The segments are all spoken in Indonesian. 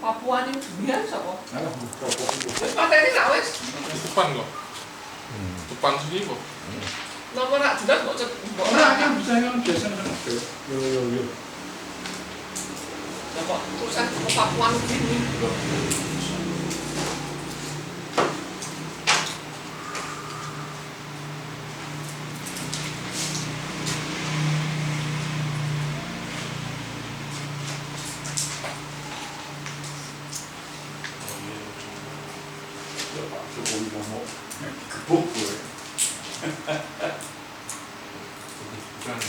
Papua ini dunia sapa? Alah, pokok itu. Wis pateni ra wis. Tupan kok. Tupan sini kok. Nomor rak jelas kok mbok Ora kan bisa yang biasa kan. Yo. Ya kok tulisan Papua ini. Pak Jokowi ngomong gebuk gue. Bukan.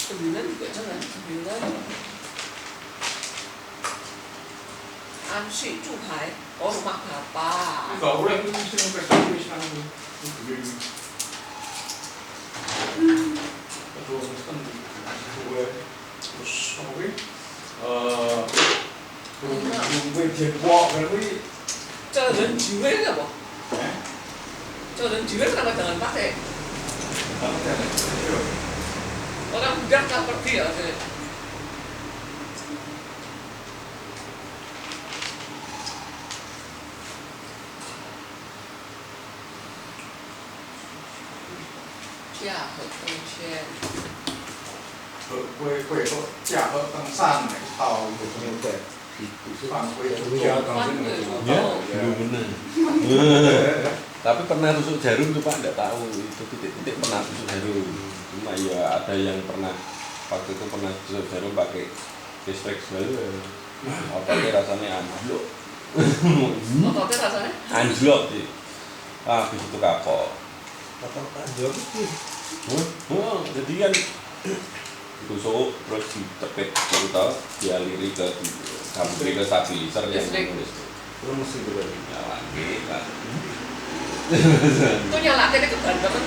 Sembilan juga jangan, 9 Ansi Cuhai, oh rumah bapak. Enggak boleh itu mesti investasi di sana tuh. Betul, kan gue terus apa gue? Gue jebok kan gue. 这人几位了不？这人几位kenapa jangan pakai? Orang budak kan pergi ya. Gia和登轩，会说驾鹤登山那一套有什么的？犯规的，Tapi pernah tusuk jarum tuh Pak, enggak tahu itu titik-titik pernah tusuk jarum. Cuma ya ada yang pernah waktu itu pernah tusuk jarum pakai listrik baru. Ototnya rasanya anjlok. ototnya rasanya? Anjlok sih. Ah, begitu kapok. Otot anjlok itu. Jadi kan tusuk terus dicepit gitu tau, dialiri ke stabilizer yang Terus mesti nyala kan. Itu nyalakannya kebangetan.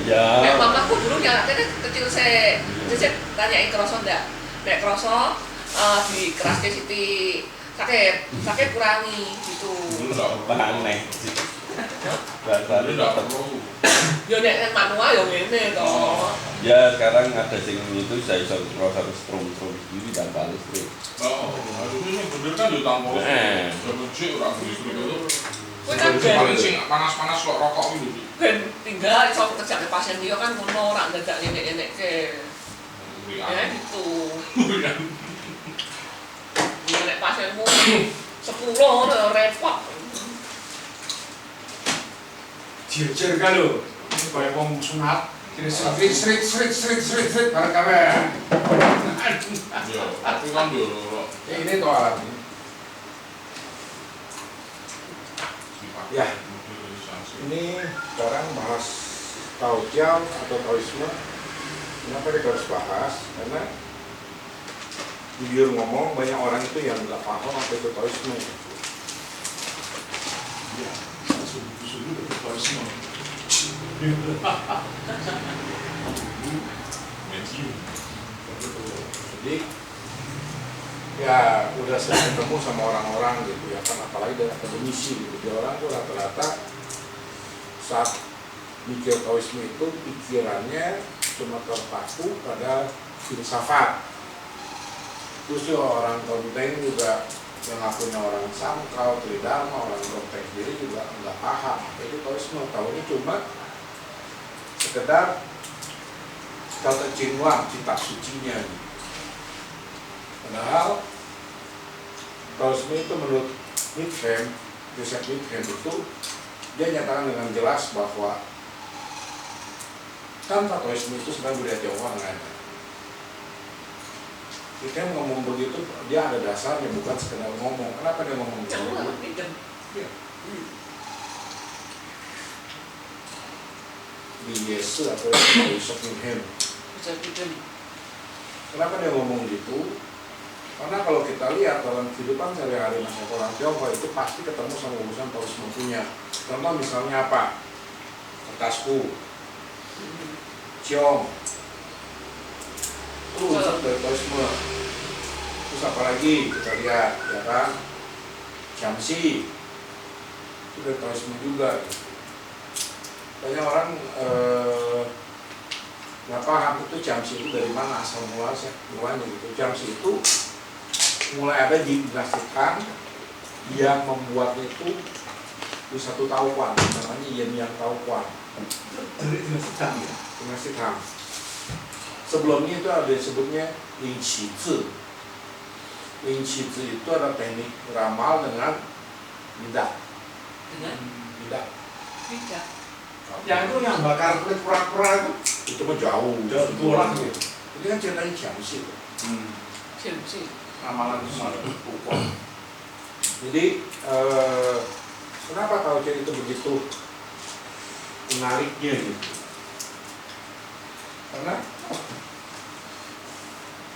Ya. Nek mamaku dulu nyalakannya kecil saya. Jadi tanyain kroso ndak? Nek kroso dikeraske siti sakit kurangi gitu. Aneh. Bahasanya Enggak perlu. Ya nek manual ya ngene to. Ya sekarang ada sing itu saya iso proses strum sendiri dan balik listrik. Oh, ini bener kan yo tanpa. Sebelum ora listrik itu. Kowe kan Paling sing panas-panas kok rokok iki. ben tinggal iso kerjane pasien dia kan ngono ora dadak nenek-nenekke. Ya gitu. Nek pasienmu 10 ngono repot. Jejer kan lho. Ini kayak wong sunat. Kira srit bareng kabeh. Ya, tapi kan yo Ini tuh alat ini. Ya, ini sekarang bahas Taojiao atau Taoisme. Kenapa kita harus bahas? Karena jujur ngomong banyak orang itu yang nggak paham apa itu Taoisme. Ya, sudah itu Taoisme. Jadi ya udah sering ketemu sama orang-orang gitu ya kan, apalagi dari akademisi gitu. Dia orang tuh rata-rata saat mikir Taoisme itu pikirannya cuma terpaku pada filsafat. Terus orang konten juga yang ngakunya orang sangkal, tridharma, orang konteks diri juga nggak paham. Jadi Taoisme tahunya cuma sekedar kata Cinwang, kitab sucinya gitu. Padahal Taoisme itu menurut Whitcomb, Joseph Whitcomb itu dia nyatakan dengan jelas bahwa tanpa Taoisme itu sebenarnya budaya Tionghoa nggak ada. Whitcomb ngomong begitu, dia ada dasarnya, bukan sekedar ngomong. Kenapa dia ngomong begitu? Ya. Liese atau Shockingham. Kenapa dia ngomong gitu? Karena kalau kita lihat dalam kehidupan sehari-hari masyarakat orang Tionghoa itu pasti ketemu sama urusan taoisme punya. Contoh misalnya apa? Kertasku, ciong, itu urusan dari taoisme. Terus apa lagi kita lihat, ya kan? Jamsi, itu dari taoisme juga. Banyak orang nggak paham itu Jamsi itu dari mana asal mulanya gitu. Jamsi itu mulai ada di dinasti Tang yang membuatnya itu di satu Taoquan, namanya Yan Taoquan. Dari dinasti Tang ya. Dinasti Tang. Sebelumnya itu ada disebutnya Ling Qi Zi. Ling Qi Zi itu ada teknik ramal dengan lidah. Lidah. Yang itu yang bakar kulit pura-pura Itu mah jauh. itu orang gitu. Ini kan ceritanya Jamsi. Ramalan semua. Jadi kenapa Tao Te itu begitu menariknya gitu? Karena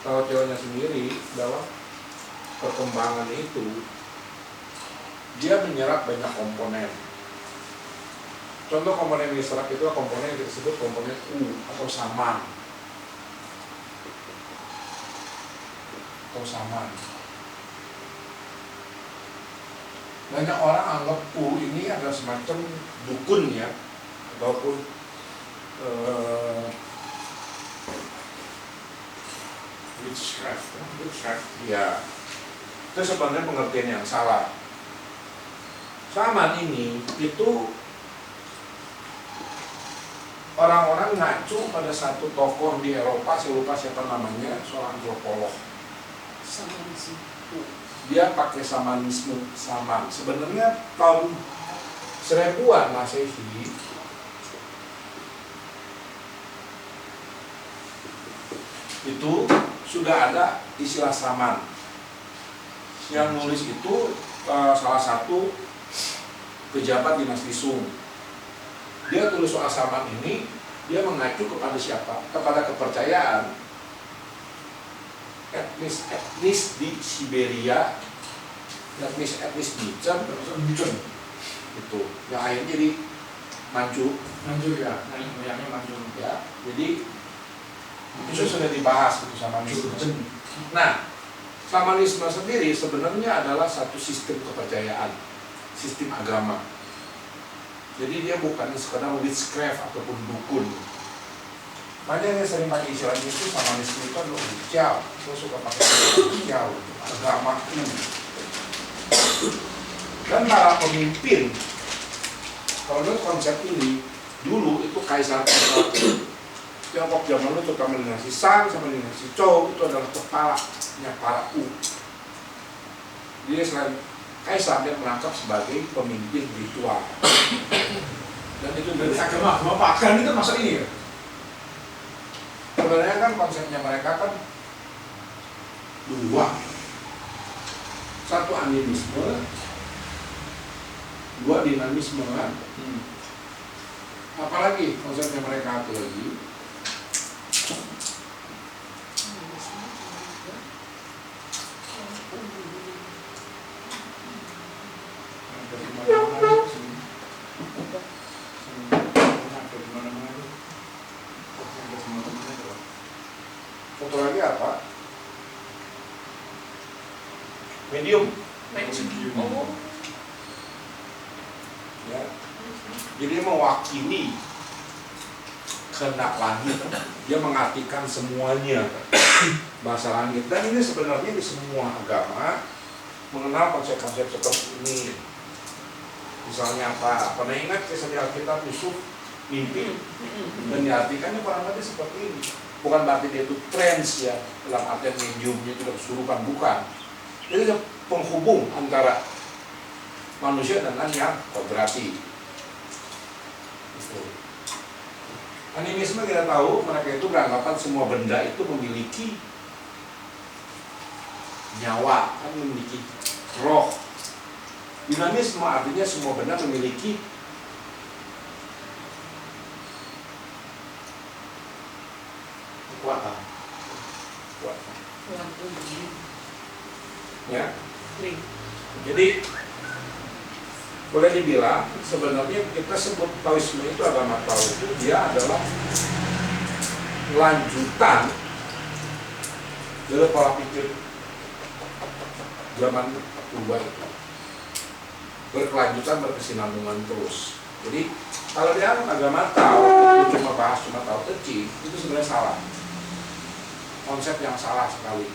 Tao Te-nya sendiri dalam perkembangan itu dia menyerap banyak komponen. Contoh komponen yang diserap itu komponen yang kita sebut komponen U atau saman. Banyak orang anggap U ini adalah semacam dukun ya, ataupun witchcraft ya. Itu sebenarnya pengertian yang salah. Saman ini itu orang-orang ngacu pada satu tokoh di Eropa, saya lupa siapa namanya, seorang antropolog. Dia pakai samanisme saman. Sebenarnya tahun 1000-an Masehi itu sudah ada istilah saman. Yang nulis itu salah satu pejabat dinasti Sung. Dia tulis soal saman ini, dia mengacu kepada siapa? Kepada kepercayaan etnis di Siberia, etnis di Chen, itu yang akhirnya jadi Manchu ya, moyangnya maju. ya. Jadi itu sudah dibahas gitu samanisme. Nah, samanisme sendiri sebenarnya adalah satu sistem kepercayaan, sistem agama. Jadi dia bukan sekedar witchcraft ataupun dukun. Makanya yang sering pakai istilah itu samanisme itu adalah hijau. Saya suka pakai hijau, agama. Dan para pemimpin, kalau lihat konsep ini, dulu itu kaisar Tiongkok zaman dulu terutama dinasti Shang sama dinasti Zhou itu adalah kepalanya para U. Dia selain kaisar dia merangkap sebagai pemimpin ritual. Dan itu Berarti agama pagan itu masuk ini ya? sebenarnya kan konsepnya mereka kan dua. Satu animisme, dua dinamisme kan. Apalagi konsepnya mereka itu lagi satu lagi apa? Medium. Oh, Ya. Jadi dia mewakili kehendak langit. Dia mengartikan semuanya bahasa langit. Dan ini sebenarnya di semua agama mengenal konsep-konsep seperti ini. Misalnya apa? Pernah ingat kisah di Alkitab Yusuf mimpi dan diartikannya kurang lebih seperti ini. Bukan berarti dia itu trans ya, dalam artian mediumnya itu kesurupan, bukan. Jadi penghubung antara manusia dengan yang kodrati. Animisme kita tahu mereka itu beranggapan semua benda itu memiliki nyawa, kan memiliki roh. Dinamisme artinya semua benda memiliki kekuatan. Ya. Jadi boleh dibilang sebenarnya kita sebut Taoisme itu, agama Tao itu dia adalah lanjutan dari pola pikir zaman purba itu, berkelanjutan, berkesinambungan terus. Jadi kalau dia agama Tao itu cuma bahas cuma Tao Te Ching, itu sebenarnya salah, konsep yang salah sekali.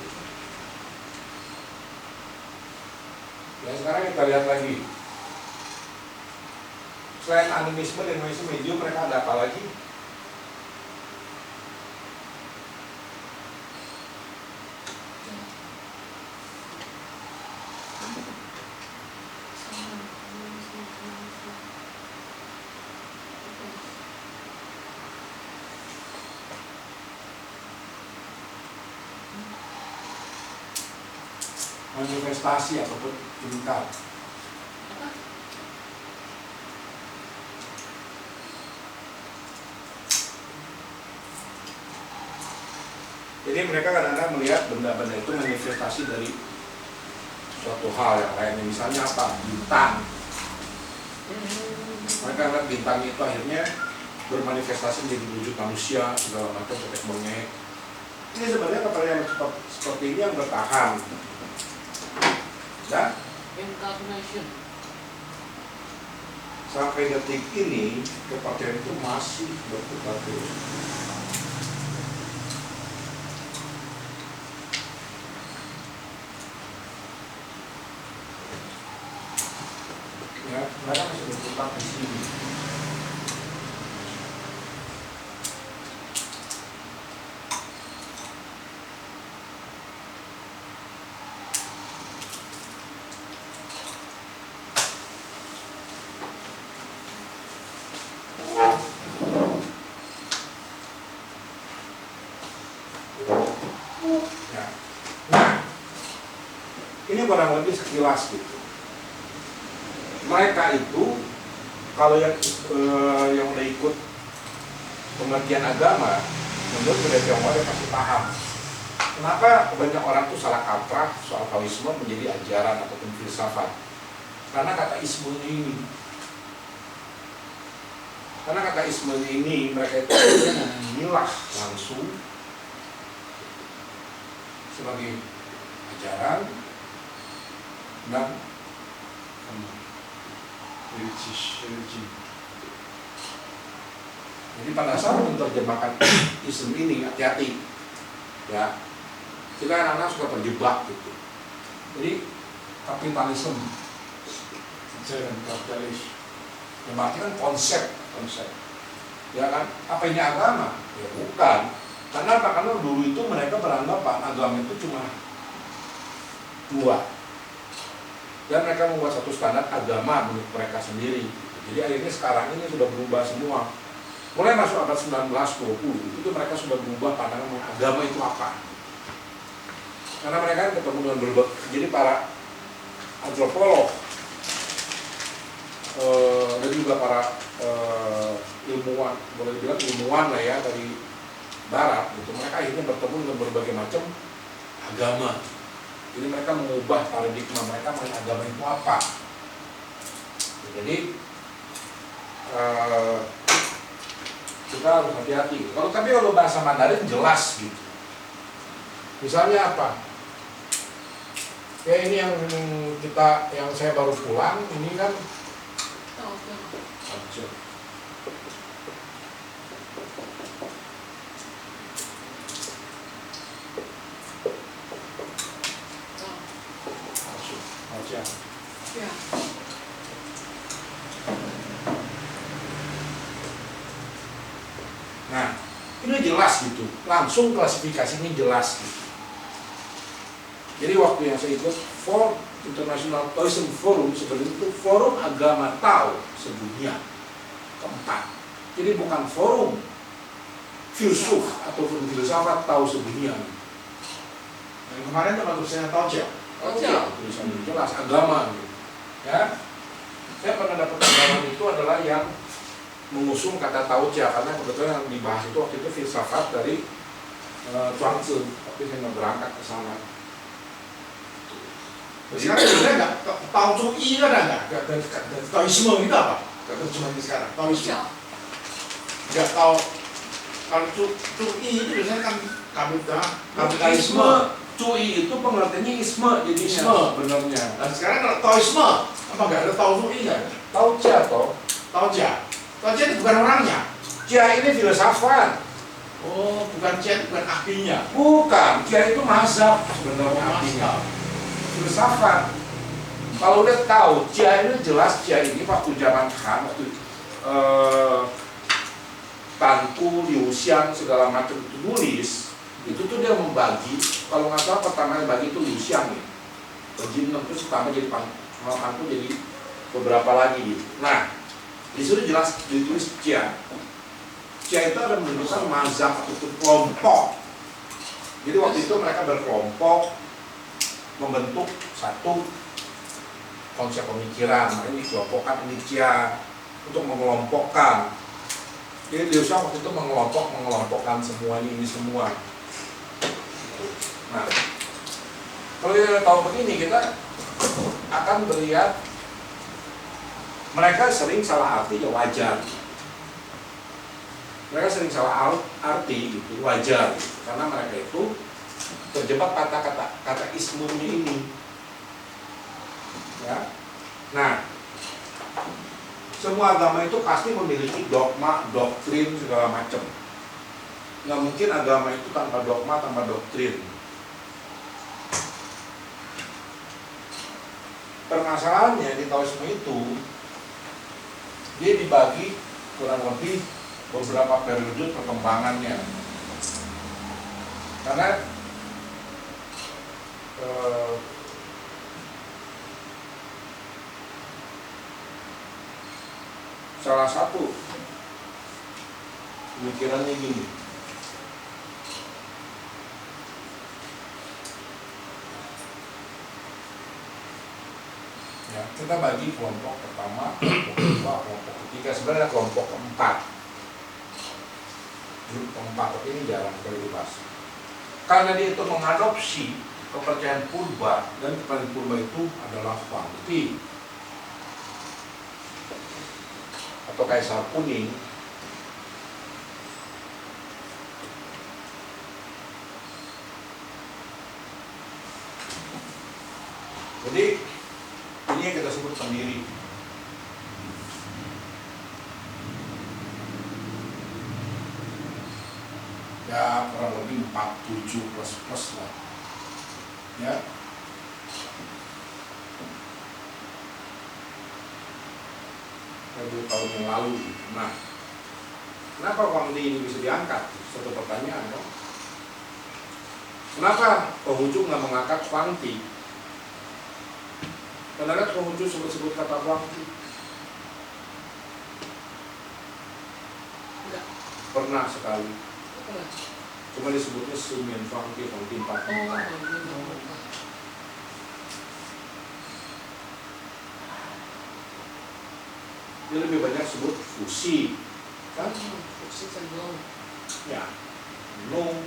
Ya sekarang kita lihat lagi, selain animisme dan humanisme medium, mereka ada apa lagi? Manifestasi ataupun tingkat. Jadi mereka kadang-kadang melihat benda-benda itu manifestasi dari suatu hal yang lainnya. Misalnya apa? Bintang. Mereka lihat bintang itu akhirnya bermanifestasi menjadi wujud manusia, segala macam, seperti monyet. Ini sebenarnya kepercayaan seperti ini yang bertahan. Dan Incarnation. sampai detik ini kepercayaan itu masih berputar terus. Ya, mereka masih berputar di sini. Ya. Nah, ini kurang lebih sekilas gitu. Mereka itu kalau yang udah ikut pengertian agama, menurut budaya Tionghoa dia pasti paham. Kenapa banyak orang tuh salah kaprah soal Taoisme menjadi ajaran ataupun filsafat? Karena kata isme ini. Karena kata isme ini mereka itu memilah langsung sebagai ajaran dan Religion. jadi pada saat menerjemahkan ism ini hati-hati ya, kita anak-anak suka terjebak gitu. Jadi kapitalisme, Ajaran kapitalis. yang berarti kan konsep ya kan, apa ini agama? Ya bukan. Karena apa? Karena dulu itu mereka beranggapan agama itu cuma dua, dan mereka membuat satu standar agama menurut mereka sendiri. Jadi akhirnya sekarang ini sudah berubah semua. Mulai masuk abad 19-20 itu mereka sudah berubah pandangan mengenai agama itu apa. Karena mereka kan ketemu dengan berbagai, jadi para antropolog dan juga para ilmuwan, boleh dibilang ilmuwan lah ya dari Barat, gitu. Mereka akhirnya bertemu dengan berbagai macam agama. Jadi mereka mengubah paradigma mereka mengenai agama itu apa. Jadi kita harus hati-hati. Tapi kalau bahasa Mandarin jelas gitu. Misalnya apa? Ya ini yang saya baru pulang, ini kan Ya. Nah, ini jelas gitu. Langsung klasifikasi ini jelas gitu. Jadi waktu yang saya ikut Forum International Taoism Forum, sebenarnya itu forum agama Tao sedunia keempat. Jadi bukan forum filsuf ataupun filsafat Tao sedunia. Yang kemarin teman tulisannya Taojiao. Tulisannya jelas agama gitu. Ya, saya pernah dapat pengalaman itu adalah yang mengusung kata Taojiao, karena kebetulan yang dibahas itu waktu itu filsafat dari Chuangzi, tapi saya nggak berangkat ke sana. Sekarang sebenarnya nggak tahu Cui kan ada nggak? Dan Taoisme itu apa? Terjemahannya sekarang Taoisme. Nggak tahu kalau Cui itu biasanya kan kapitalisme. Cui itu pengertiannya isme jadinya Isme. sebenarnya. Dan sekarang kalau Taoisme apa nggak ada Tao Cui kan? Tahu Jia toh? Tao Jia. Tao Jia itu bukan orangnya. Jia ini filsafat. Oh, bukan Jia, bukan ahlinya. Bukan, Jia itu mazhab sebenarnya artinya. Filsafat. Kalau udah tahu Jia ini jelas Jia ini waktu zaman Han waktu Tanku, Liu Xiang segala macam itu nulis, itu tuh dia membagi, kalau nggak salah pertama yang bagi itu Liu Xiang ya, bagi 6 terus pertama jadi Tanku jadi beberapa lagi gitu. Nah di situ jelas ditulis Jia. Jia itu ada menunjukkan mazhab atau kelompok. Jadi waktu itu mereka berkelompok membentuk satu konsep pemikiran, ini dikelompokkan ini Jia untuk mengelompokkan. Jadi Liu Xiang waktu itu mengelompokkan semua ini semua. Nah, kalau kita tahu begini kita akan melihat mereka sering salah arti ya wajar. Mereka sering salah arti gitu wajar gitu. Karena mereka itu terjebak kata ismunya ini. Ya. Nah, semua agama itu pasti memiliki dogma, doktrin segala macam. Nggak mungkin agama itu tanpa dogma, tanpa doktrin. Permasalahannya di Taoisme itu dia dibagi kurang lebih beberapa periode perkembangannya. Karena salah satu pemikirannya gini, ya, kita bagi kelompok pertama, kelompok kedua, kelompok ketiga, sebenarnya kelompok keempat. Grup keempat ini jarang sekali dibahas. Karena dia itu mengadopsi kepercayaan purba, dan kepercayaan purba itu adalah Huangdi atau Kaisar Kuning. Jadi ini yang kita sebut pendiri. Ya kurang lebih 47 plus lah. Ya. Tahun yang lalu. Nah, kenapa Huangdi ini bisa diangkat? Satu pertanyaan dong. Kenapa Konghucu nggak mengangkat Huangdi? Karena kan Konghucu sebut-sebut kata Huangdi. Enggak. Pernah sekali. Enggak. Cuma disebutnya Sumian Huangdi, Huangdi 4. Dia lebih banyak sebut fusi, kan? Fusi cenderung. Ya, no.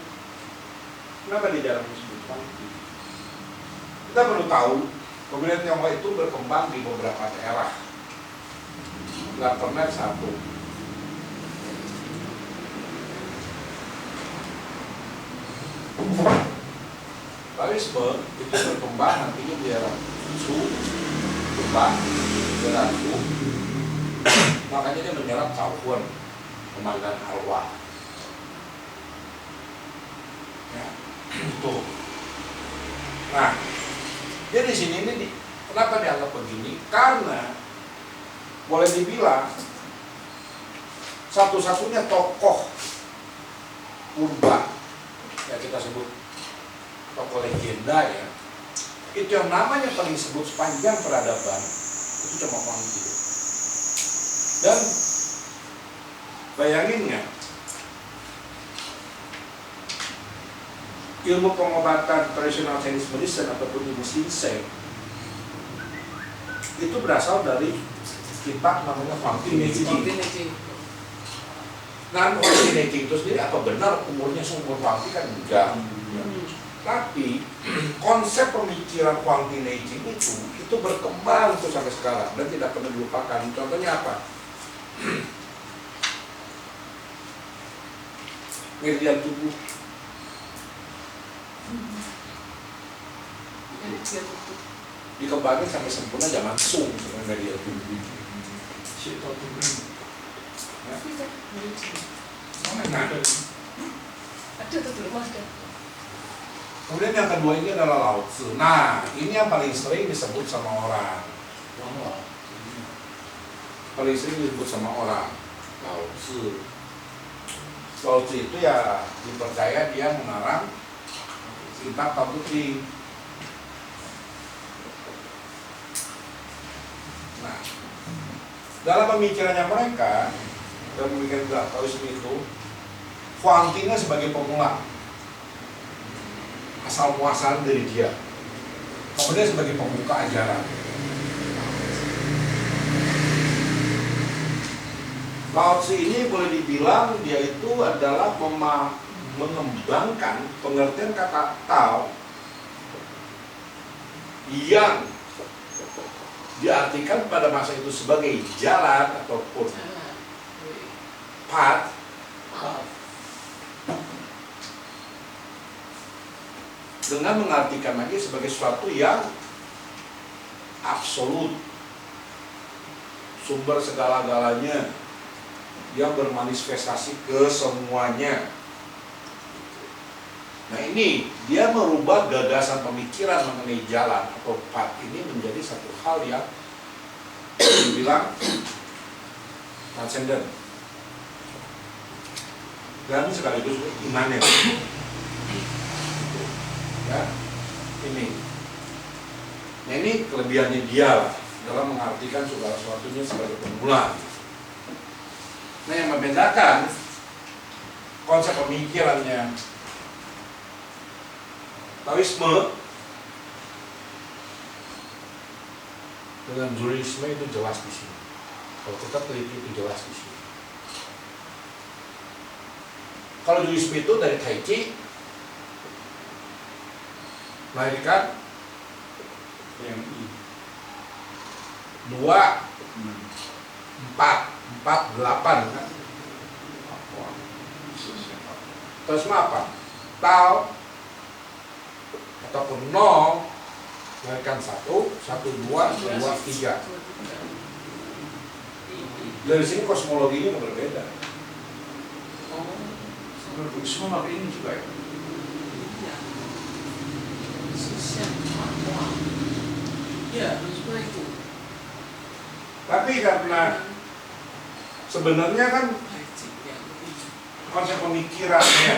Kenapa dia jarang disebut Huangdi? Kita perlu tahu, kebudayaan Tionghoa itu berkembang di beberapa daerah. Nggak pernah satu. Taoisme itu berkembang nantinya di daerah Su, Jepang, daerah Su. Makanya dia menyerap Shaohun, pemanggilan arwah. Ya, itu. Nah, dia di sini ini kenapa dianggap begini? Karena boleh dibilang satu-satunya tokoh purba ya kita sebut tokoh legenda ya, itu yang namanya paling disebut sepanjang peradaban itu cuma Huangdi. Dan bayangin nggak, ilmu pengobatan tradisional Chinese medicine ataupun ilmu ginseng itu berasal dari kitab namanya Huangdi Neijing. Non-originating itu sendiri apa benar umurnya seumur Huangti kan enggak. Tapi konsep pemikiran Huangti Neijing itu berkembang tuh sampai sekarang dan tidak pernah dilupakan. Contohnya apa? Meridian tubuh. Dikembangin sampai sempurna zaman Sung sebenarnya meridian tubuh. Nah, Ada tuh di rumah ada. kemudian yang kedua ini adalah Lao Tzu. Nah, ini yang paling sering disebut sama orang. Paling sering disebut sama orang. Lao Tzu. Lao Tzu itu ya dipercaya dia mengarang kitab Tao Te Ching. Nah, dalam pemikirannya mereka, dalam pemikiran Taoisme itu, Huangti sebagai pemula, asal muasal dari dia. Kemudian sebagai pembuka ajaran. Lao Tzu ini boleh dibilang dia itu adalah mengembangkan pengertian kata Tao yang diartikan pada masa itu sebagai jalan ataupun path dengan mengartikan lagi sebagai sesuatu yang absolut, sumber segala-galanya, yang bermanifestasi ke semuanya. Nah ini dia merubah gagasan pemikiran mengenai jalan atau path ini menjadi satu hal yang dibilang transenden dan sekaligus imanen. Ya, ini. Nah ini kelebihannya dia lah dalam mengartikan segala sesuatunya sebagai pemula. Nah yang membedakan konsep pemikirannya Taoisme dengan Buddhisme itu jelas di sini. Kalau kita teliti itu jelas di sini. Kalau Buddhisme itu dari Tai Chi melahirkan yang 2, 4, 8 kan? Terus apa? Tao ataupun nol melahirkan 1, 1, 2, 2, 3. Dari sini kosmologinya berbeda. Semua pakai ini juga ya. Ya, semua itu. Tapi karena sebenarnya kan konsep pemikirannya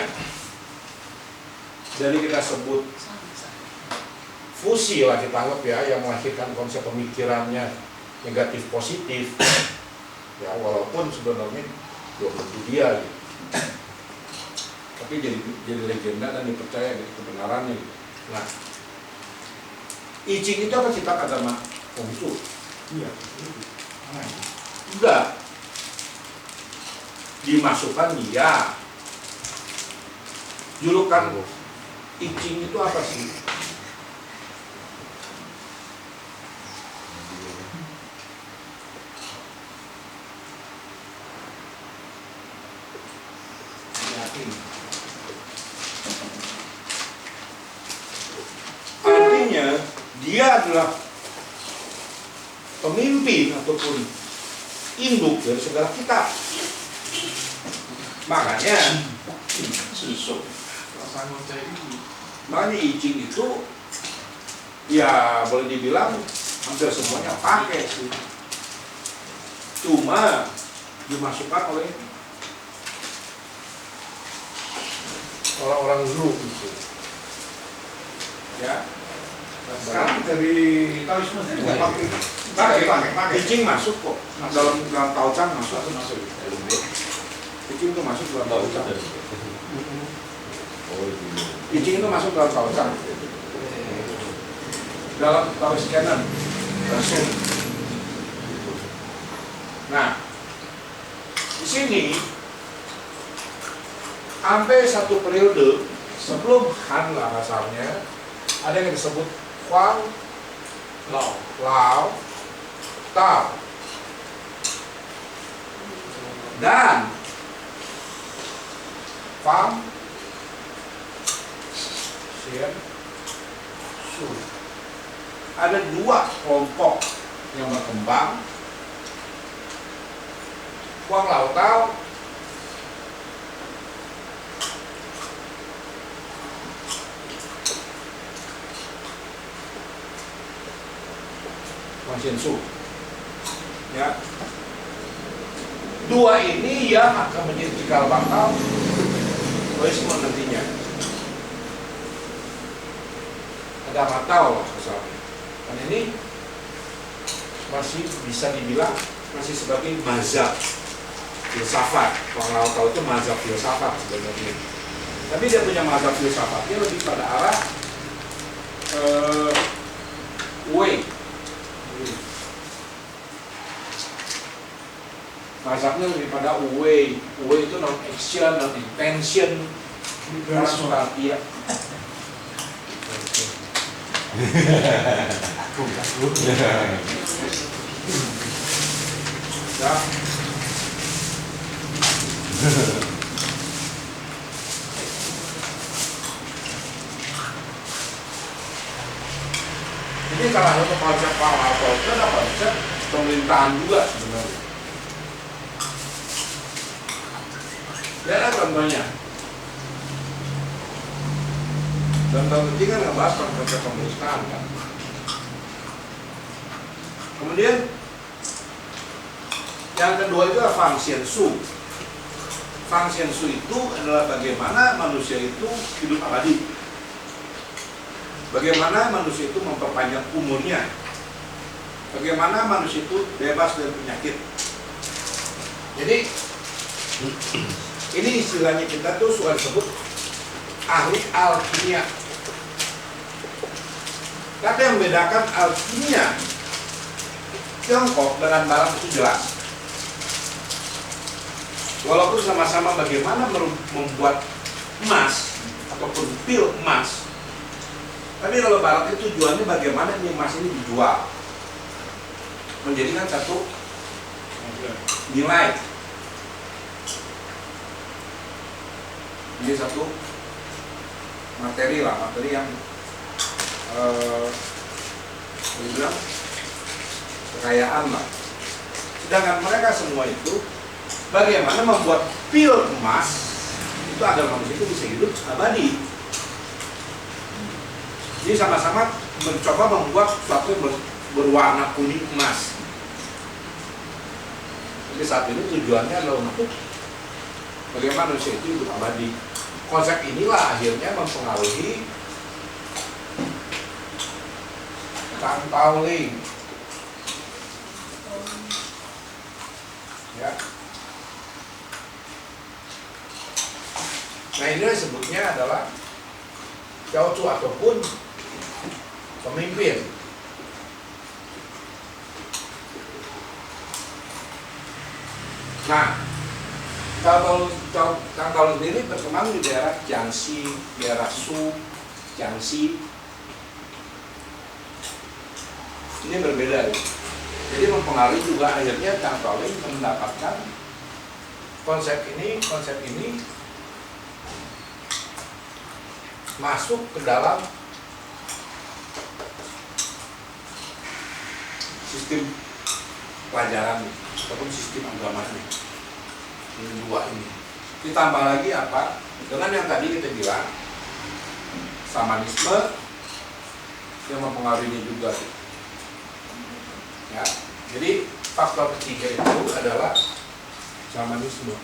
dari kita sebut fusi lah kita anggap ya, yang melahirkan konsep pemikirannya negatif positif ya, walaupun sebenarnya belum tentu dia gitu. Tapi jadi legenda dan dipercaya dari kebenarannya gitu. Nah, I Ching itu apa cita agama Konghucu? Iya. Enggak. Dimasukkan dia. Julukan I Ching itu apa sih? Artinya dia adalah pemimpin ataupun induk dari segala kitab. Makanya makanya I Ching itu ya boleh dibilang hampir semuanya pakai sih. Cuma dimasukkan oleh orang-orang dulu gitu. Ya. Sekarang dari Taoisme sendiri pakai. I Ching masuk kok dalam Tao Chang masuk. I Ching itu masuk dalam Tao Chang. I Ching itu masuk dalam Tao Chang. Dalam Taoist Canon. Nah, di sini sampai satu periode sebelum Han lah asalnya ada yang disebut Huang Lao Tao dan Fang Xian Su. Ada dua kelompok yang berkembang. Huang Lao Tao Huang Xian Su. Ya. Dua ini yang akan menjadi cikal bakal Taoisme nantinya. Ada Matao misalnya. Dan ini masih bisa dibilang masih sebagai mazhab filsafat. Huang Lao Tao itu mazhab filsafat sebenarnya. Tapi dia punya mazhab filsafatnya lebih pada arah Wei. Mazhabnya lebih pada Wei. Wei itu non action, non intention. Iya. Ya. Ini salah satu konsep apa itu ada konsep pemerintahan juga sebenarnya. Lihatlah contohnya. Contoh ketiga kan ngebahas konsep pemerintahan kan. Kemudian yang kedua itu adalah Fang Xian Su. Fang Xian Su itu adalah bagaimana manusia itu hidup abadi. Bagaimana manusia itu memperpanjang umurnya. Bagaimana manusia itu bebas dari penyakit. Jadi ini istilahnya kita tuh suka disebut ahli alkimia. Kata yang membedakan alkimia Tiongkok dengan Barat itu jelas. Walaupun sama-sama bagaimana membuat emas ataupun pil emas, tapi kalau Barat itu tujuannya bagaimana ini emas ini dijual, menjadikan satu nilai, jadi satu materi lah, materi yang bilang kekayaan lah. Sedangkan mereka semua itu bagaimana membuat pil emas itu agar manusia itu bisa hidup abadi. Jadi sama-sama mencoba membuat sesuatu yang berwarna kuning emas. Jadi saat ini tujuannya adalah untuk bagaimana manusia itu hidup abadi. Konsep inilah akhirnya mempengaruhi Tang Tao Ling. Ya. Nah ini disebutnya adalah Cao Cu ataupun pemimpin. Nah, Tang Tao Ling sendiri berkembang di daerah Jiangxi, daerah Shu, Jiangxi. Ini berbeda. Jadi mempengaruhi juga akhirnya Tang Tao Ling mendapatkan konsep ini masuk ke dalam sistem pelajaran ataupun sistem agama ini. Ini dua ini. Ditambah lagi apa? Dengan yang tadi kita bilang Shamanisme yang mempengaruhinya juga. Ya, jadi faktor ketiga itu adalah Shamanisme.